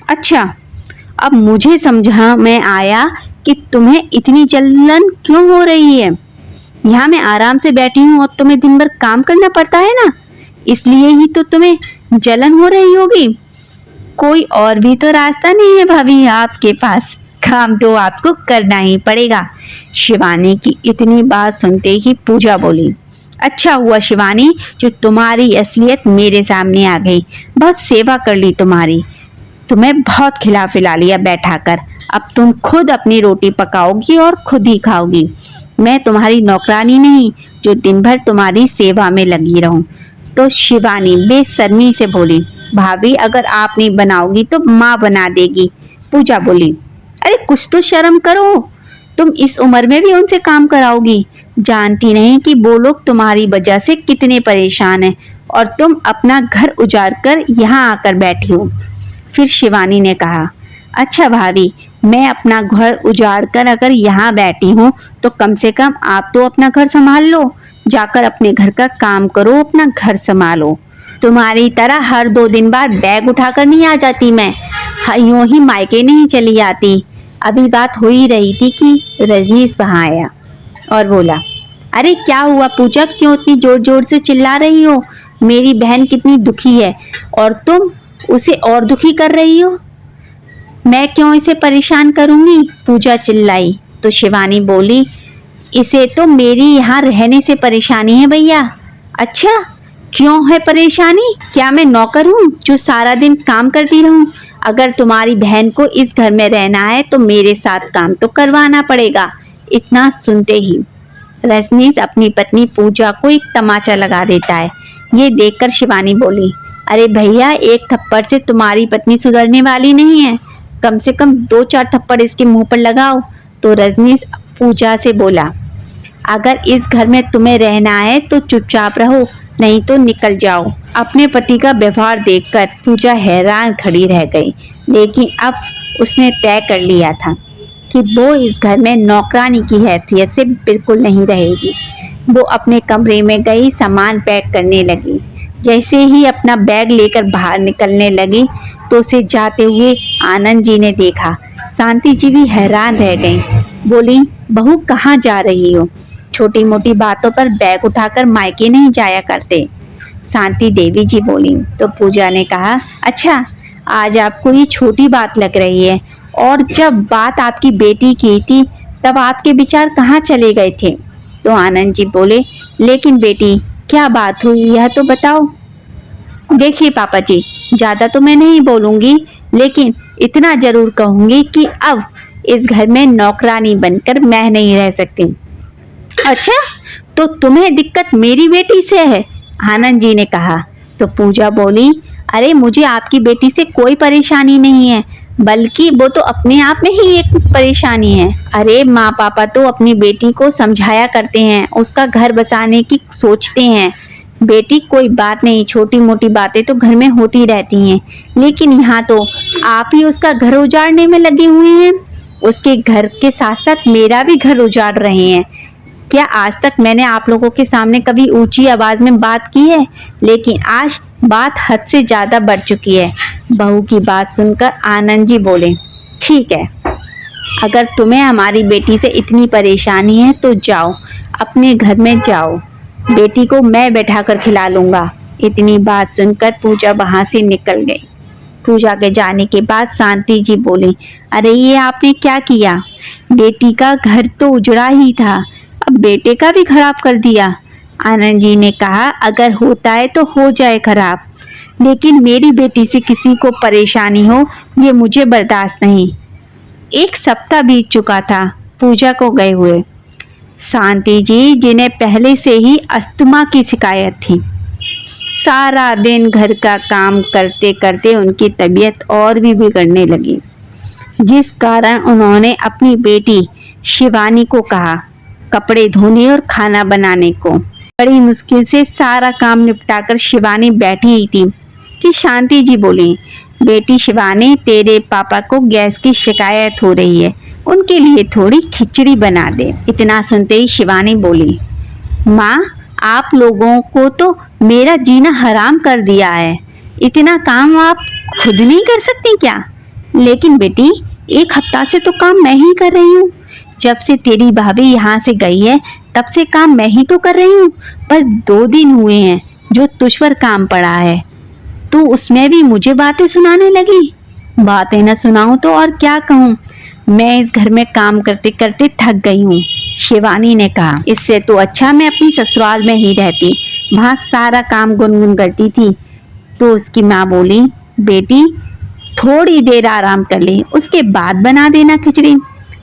अच्छा अब मुझे समझा में आया कि तुम्हें इतनी जलन क्यों हो रही है। यहाँ मैं आराम से बैठी हूँ और तुम्हें दिन भर काम करना पड़ता है ना, इसलिए ही तो तुम्हें जलन हो रही होगी। कोई और भी तो रास्ता नहीं है भाभी आपके पास, काम तो आपको करना ही पड़ेगा। शिवानी की इतनी बात सुनते ही पूजा बोली, अच्छा हुआ शिवानी जो तुम्हारी असलियत मेरे सामने आ गई, बहुत सेवा कर ली तुम्हारी, तुम्हें बहुत खिला पिला लिया बैठाकर। अब तुम खुद अपनी रोटी पकाओगी और खुद ही खाओगी। मैं तुम्हारी नौकरानी नहीं जो दिन भर तुम्हारी सेवा में लगी रहूं। तो शिवानी बेशर्मी से बोली, भाभी अगर आप नहीं बनाओगी तो माँ बना देगी। पूजा बोली, अरे कुछ तो शर्म करो, तुम इस उम्र में भी उनसे काम कराओगी? जानती नहीं कि वो लोग तुम्हारी वजह से कितने परेशान हैं और तुम अपना घर उजाड़ कर यहाँ आकर बैठी हो। फिर शिवानी ने कहा, अच्छा भाभी, मैं अपना घर उजाड़ कर अगर यहाँ बैठी हूँ तो कम से कम आप तो अपना घर संभाल लो, जाकर अपने घर का काम करो, अपना घर संभालो। तुम्हारी तरह हर 2 दिन बाद बैग उठाकर नहीं आ जाती मैं, यूं ही मायके नहीं चली आती। अभी बात हो ही रही थी कि रजनीश वहां आया और बोला, अरे क्या हुआ पूजा, क्यों इतनी जोर जोर से चिल्ला रही हो? मेरी बहन कितनी दुखी है और तुम उसे और दुखी कर रही हो। मैं क्यों इसे परेशान करूंगी? पूजा चिल्लाई तो शिवानी बोली, इसे तो मेरी यहाँ रहने से परेशानी है भैया। अच्छा, क्यों है परेशानी? क्या मैं नौकर हूँ जो सारा दिन काम करती रहूं? अगर तुम्हारी बहन को इस घर में रहना है तो मेरे साथ काम तो करवाना पड़ेगा। इतना सुनते ही रजनीश अपनी पत्नी पूजा को एक तमाचा लगा देता है। ये देखकर शिवानी बोली, अरे भैया, एक थप्पड़ से तुम्हारी पत्नी सुधरने वाली नहीं है, कम से कम 2-4 थप्पड़ इसके मुंह पर लगाओ। तो रजनीश पूजा से बोला, अगर इस घर में तुम्हें रहना है तो चुपचाप रहो, नहीं तो निकल जाओ। अपने पति का व्यवहार देखकर पूजा हैरान खड़ी रह गई, लेकिन अब उसने तय कर लिया था कि वो इस घर में नौकरानी की हैसियत से बिल्कुल नहीं रहेगी। वो अपने कमरे में गई, सामान पैक करने लगी। जैसे ही अपना बैग लेकर बाहर निकलने लगी तो उसे जाते हुए आनंद जी ने देखा। शांति जी भी हैरान रह गईं। बोली, बहू कहाँ जा रही हो? छोटी मोटी बातों पर बैग उठाकर मायके नहीं जाया करते। शांति देवी जी बोली तो पूजा ने कहा, अच्छा आज आपको ये छोटी बात लग रही है, और जब बात आपकी बेटी की थी तब आपके विचार कहाँ चले गए थे? तो आनंद जी बोले, लेकिन बेटी क्या बात हुई यह तो बताओ। देखिए पापा जी, ज्यादा तो मैं नहीं बोलूंगी, लेकिन इतना जरूर कहूंगी कि अब इस घर में नौकरानी बनकर मैं नहीं रह सकती। अच्छा, तो तुम्हें दिक्कत मेरी बेटी से है? आनंद जी ने कहा। तो पूजा बोली, अरे मुझे आपकी बेटी से कोई परेशानी नहीं है, बल्कि वो तो अपने आप में ही एक परेशानी है। अरे माँ पापा तो अपनी बेटी को समझाया करते हैं, उसका घर बसाने की सोचते हैं। बेटी कोई बात नहीं, छोटी मोटी बातें तो घर में होती रहती हैं, लेकिन यहाँ तो आप ही उसका घर उजाड़ने में लगे हुए हैं। उसके घर के साथ साथ मेरा भी घर उजाड़ रहे हैं। क्या आज तक मैंने आप लोगों के सामने कभी ऊंची आवाज में बात की है? लेकिन आज बात हद से ज्यादा बढ़ चुकी है। बहू की बात सुनकर आनंद जी बोले, ठीक है, अगर तुम्हें हमारी बेटी से इतनी परेशानी है तो जाओ, अपने घर में जाओ, बेटी को मैं बैठाकर खिला लूंगा। इतनी बात सुनकर पूजा वहां से निकल गई। पूजा के जाने के बाद शांति जी बोली, अरे ये आपने क्या किया? बेटी का घर तो उजड़ा ही था, अब बेटे का भी खराब कर दिया। आनंद जी ने कहा, अगर होता है तो हो जाए खराब, लेकिन मेरी बेटी से किसी को परेशानी हो ये मुझे बर्दाश्त नहीं। 1 सप्ताह बीत चुका था पूजा को गए हुए। शांति जी, जिन्हें पहले से ही अस्थमा की शिकायत थी, सारा दिन घर का काम करते करते उनकी तबीयत और भी बिगड़ने लगी, जिस कारण उन्होंने अपनी बेटी शिवानी को कहा कपड़े धोने और खाना बनाने को। बड़ी मुश्किल से सारा काम निपटाकर शिवानी बैठी ही थी कि शांति जी बोली, बेटी शिवानी, तेरे पापा को गैस की शिकायत हो रही है, उनके लिए थोड़ी खिचड़ी बना दे। इतना सुनते ही शिवानी बोली, माँ आप लोगों को तो मेरा जीना हराम कर दिया है, इतना काम आप खुद नहीं कर सकती क्या? लेकिन बेटी 1 हफ्ता से तो काम मैं ही कर रही हूँ, जब से तेरी भाभी यहाँ से गई है तब से काम मैं ही तो कर रही हूँ। बस 2 दिन हुए हैं जो तुझ पर काम पड़ा है, तू उसमें भी मुझे बातें सुनाने लगी। बातें न सुनाऊं तो और क्या कहूँ, मैं इस घर में काम करते करते थक गई हूँ। शिवानी ने कहा, इससे तो अच्छा मैं अपनी ससुराल में ही रहती, वहाँ सारा काम गुनगुन करती थी। तो उसकी माँ बोली, बेटी थोड़ी देर आराम कर ले, उसके बाद बना देना खिचड़ी।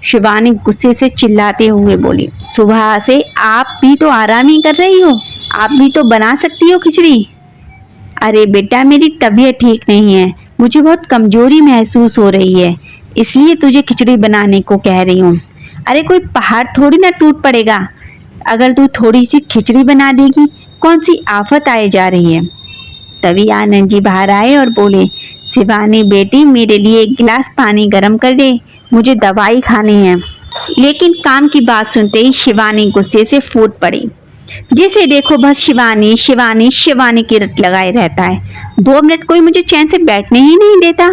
शिवानी गुस्से से चिल्लाते हुए बोली, सुबह से आप भी तो आराम ही कर रही हो, आप भी तो बना सकती हो खिचड़ी। अरे बेटा, मेरी तबीयत ठीक नहीं है, मुझे बहुत कमजोरी महसूस हो रही है, इसलिए तुझे खिचड़ी बनाने को कह रही हूँ। अरे कोई पहाड़ थोड़ी ना टूट पड़ेगा, अगर तू थोड़ी सी खिचड़ी बना देगी, कौन सी आफत आए जा रही है। तभी आनंद जी बाहर आए और बोले, शिवानी बेटी, मेरे लिए एक गिलास पानी गर्म कर दे, मुझे दवाई खानी है। लेकिन काम की बात सुनते ही शिवानी गुस्से से फूट पड़ी। जिसे देखो बस शिवानी शिवानी शिवानी की रट लगाए रहता है। 2 मिनट कोई मुझे चैन से बैठने ही नहीं देता।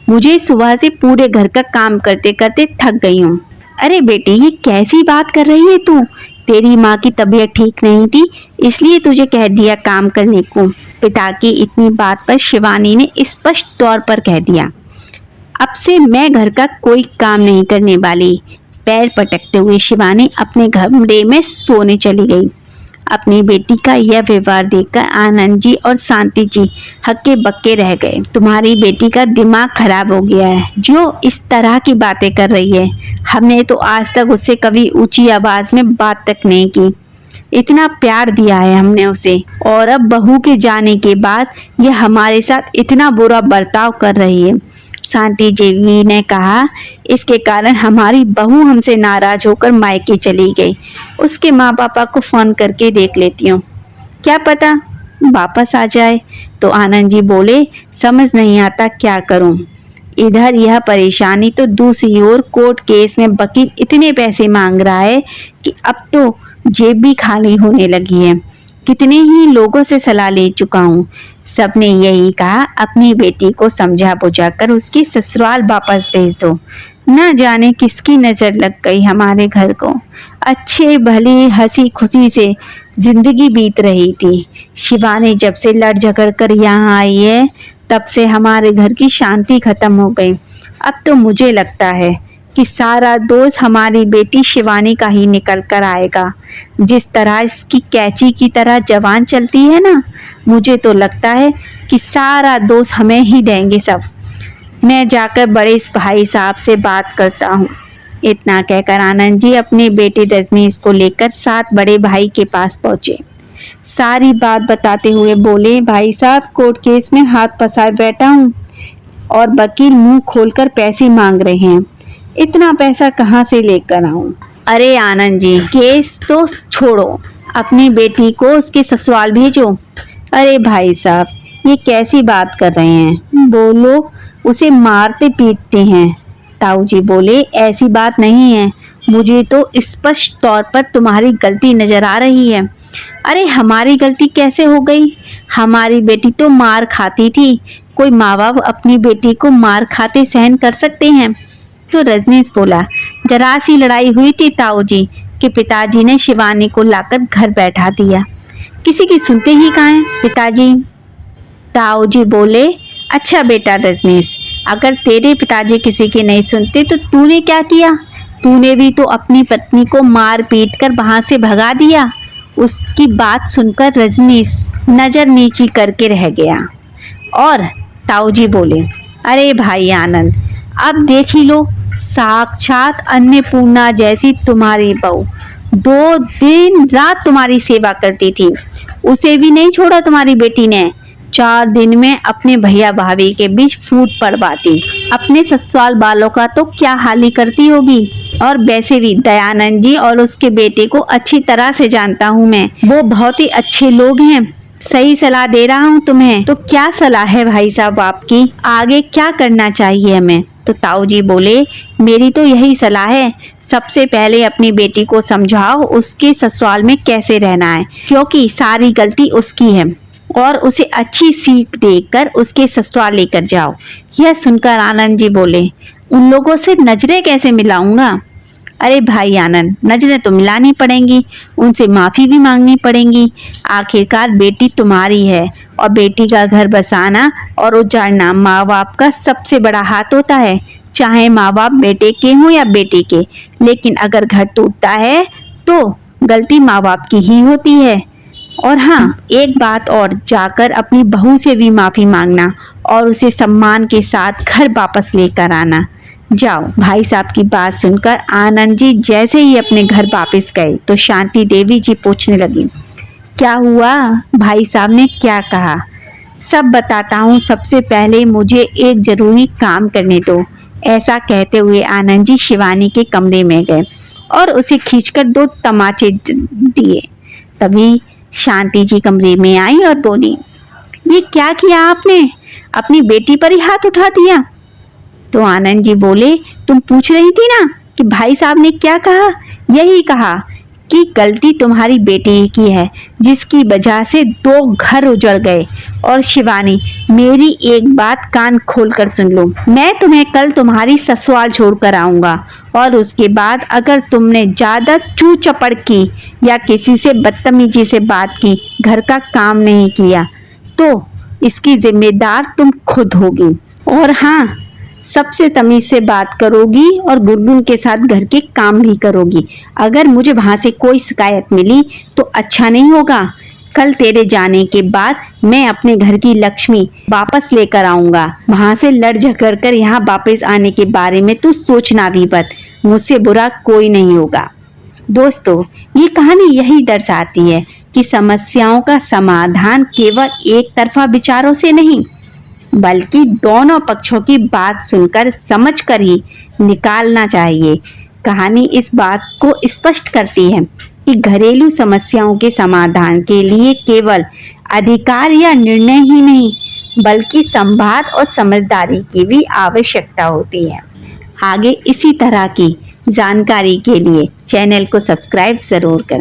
मुझे सुबह से पूरे घर का काम करते करते थक गई हूँ। अरे बेटी, ये कैसी बात कर रही है तू? तेरी माँ की तबीयत ठीक नहीं थी, इसलिए तुझे कह दिया काम करने को। पिता की इतनी बात पर शिवानी ने स्पष्ट तौर पर कह दिया, अब से मैं घर का कोई काम नहीं करने वाली। पैर पटकते हुए शिवानी अपने कमरे में सोने चली गई। अपनी बेटी का यह व्यवहार देखकर आनंद जी और शांति जी हक्के बक्के रह गए। तुम्हारी बेटी का दिमाग खराब हो गया है, जो इस तरह की बातें कर रही है। हमने तो आज तक उससे कभी ऊंची आवाज में बात तक नहीं की। इतना प्यार दिया है हमने उसे, और अब बहू के जाने के बाद यह हमारे साथ इतना बुरा बर्ताव कर रही है। शांति देवी ने कहा, इसके कारण हमारी बहू हमसे नाराज होकर मायके चली गई। उसके माँ पापा को फोन करके देख लेती हूँ, क्या पता वापस आ जाए। तो आनंद जी बोले, समझ नहीं आता क्या करूं। इधर यह परेशानी तो दूसरी ओर कोर्ट केस में वकील इतने पैसे मांग रहा है कि अब तो जेब भी खाली होने लगी है। कितने ही लोगों से सलाह ले चुका हूँ, सबने यही कहा अपनी बेटी को समझा बुझाकर उसकी ससुराल वापस भेज दो। न जाने किसकी नजर लग गई हमारे घर को। अच्छे भले हंसी खुशी से जिंदगी बीत रही थी। शिवानी जब से लड़ झगड़ कर यहाँ आई है, तब से हमारे घर की शांति खत्म हो गई। अब तो मुझे लगता है कि सारा दोष हमारी बेटी शिवानी का ही निकल कर आएगा। जिस तरह इसकी कैची की तरह जवान चलती है ना, मुझे तो लगता है कि सारा दोष हमें ही देंगे सब। मैं जाकर बड़े भाई साहब से बात करता हूँ। इतना कहकर आनंद जी अपने बेटे रजनीश को लेकर साथ बड़े भाई के पास पहुंचे। सारी बात बताते हुए बोले, भाई साहब, कोर्ट केस में हाथ फंसाए बैठा हूँ और वकील मुंह खोलकर पैसे मांग रहे हैं। इतना पैसा कहाँ से लेकर आऊं? अरे आनंद जी, केस तो छोड़ो, अपनी बेटी को उसके ससुराल भेजो। अरे भाई साहब, ये कैसी बात कर रहे हैं? वो लोग उसे मारते पीटते हैं। ताऊ जी बोले, ऐसी बात नहीं है, मुझे तो स्पष्ट तौर पर तुम्हारी गलती नजर आ रही है। अरे हमारी गलती कैसे हो गई? हमारी बेटी तो मार खाती थी। कोई माँ बाप अपनी बेटी को मार खाते सहन कर सकते हैं? तो रजनीश बोला, जरा सी लड़ाई हुई थी ताऊ जी कि पिताजी ने शिवानी को लाकर घर बैठा दिया। किसी की सुनते ही कहाँ हैं पिताजी? ताऊ जी बोले, अच्छा बेटा रजनीश, अगर तेरे पिताजी किसी की नहीं सुनते तो तूने क्या किया? तूने भी तो अपनी पत्नी को मार पीट कर वहां से भगा दिया। उसकी बात सुनकर रजनीश नजर नीची करके रह गया। और ताऊ जी बोले, अरे भाई आनंद, अब देख ही लो, साक्षात अन्नपूर्णा जैसी तुम्हारी बहू 2 दिन रात तुम्हारी सेवा करती थी, उसे भी नहीं छोड़ा तुम्हारी बेटी ने। 4 दिन में अपने भैया भाभी के बीच फूट पड़वाती, अपने ससुराल वालों का तो क्या हाल ही करती होगी। और वैसे भी दयानंद जी और उसके बेटे को अच्छी तरह से जानता हूँ मैं, वो बहुत ही अच्छे लोग हैं। सही सलाह दे रहा हूँ तुम्हें। तो क्या सलाह है भाई साहब आपकी? आगे क्या करना चाहिए हमें? तो ताऊ जी बोले, मेरी तो यही सलाह है, सबसे पहले अपनी बेटी को समझाओ उसके ससुराल में कैसे रहना है, क्योंकि सारी गलती उसकी है, और उसे अच्छी सीख देकर उसके ससुराल लेकर जाओ। यह सुनकर आनंद जी बोले, उन लोगों से नजरें कैसे मिलाऊंगा? अरे भाई आनंद, नजरें तो मिलानी पड़ेंगी, उनसे माफी भी मांगनी पड़ेंगी। आखिरकार बेटी तुम्हारी है, और बेटी का घर बसाना और उजाड़ना माँ बाप का सबसे बड़ा हाथ होता है, चाहे माँ बाप बेटे के हों या बेटी के। लेकिन अगर घर टूटता है तो गलती माँ बाप की ही होती है। और हाँ, एक बात और, जाकर अपनी बहू से भी माफी मांगना और उसे सम्मान के साथ घर वापस लेकर आना। जाओ। भाई साहब की बात सुनकर आनंद जी जैसे ही अपने घर वापस गए तो शांति देवी जी पूछने लगी, क्या हुआ? भाई साहब ने क्या कहा? सब बताता हूँ, सबसे पहले मुझे एक जरूरी काम करने दो। ऐसा कहते हुए आनंद जी शिवानी के कमरे में गए और उसे खींचकर 2 तमाचे दिए। तभी शांति जी कमरे में आई और बोली, ये क्या किया आपने? अपनी बेटी पर ही हाथ उठा दिया। तो आनंद जी बोले, तुम पूछ रही थी ना कि भाई साहब ने क्या कहा? यही कहा कि गलती तुम्हारी बेटी की है, जिसकी वजह से 2 घर उजड़ गए। और शिवानी, मेरी एक बात कान खोलकर सुन लो, मैं तुम्हें कल तुम्हारी ससुराल छोड़कर आऊंगा और उसके बाद अगर तुमने ज्यादा चू चपड़ की या किसी से बदतमीजी से बात की, घर का काम नहीं किया, तो इसकी जिम्मेदार तुम खुद होगी। और हाँ, सबसे तमीज से बात करोगी और गुनगुन के साथ घर के काम भी करोगी। अगर मुझे वहां से कोई शिकायत मिली तो अच्छा नहीं होगा। कल तेरे जाने के बाद मैं अपने घर की लक्ष्मी वापस लेकर आऊंगा। वहां से लड़ झगड़ कर यहाँ वापस आने के बारे में तू सोचना भी मत। मुझसे बुरा कोई नहीं होगा। दोस्तों, ये कहानी यही दर्शाती है कि समस्याओं का समाधान केवल एक तरफा विचारों से नहीं, बल्कि दोनों पक्षों की बात सुनकर समझकर ही निकालना चाहिए। कहानी इस बात को स्पष्ट करती है कि घरेलू समस्याओं के समाधान के लिए केवल अधिकार या निर्णय ही नहीं, बल्कि संवाद और समझदारी की भी आवश्यकता होती है। आगे इसी तरह की जानकारी के लिए चैनल को सब्सक्राइब जरूर करें।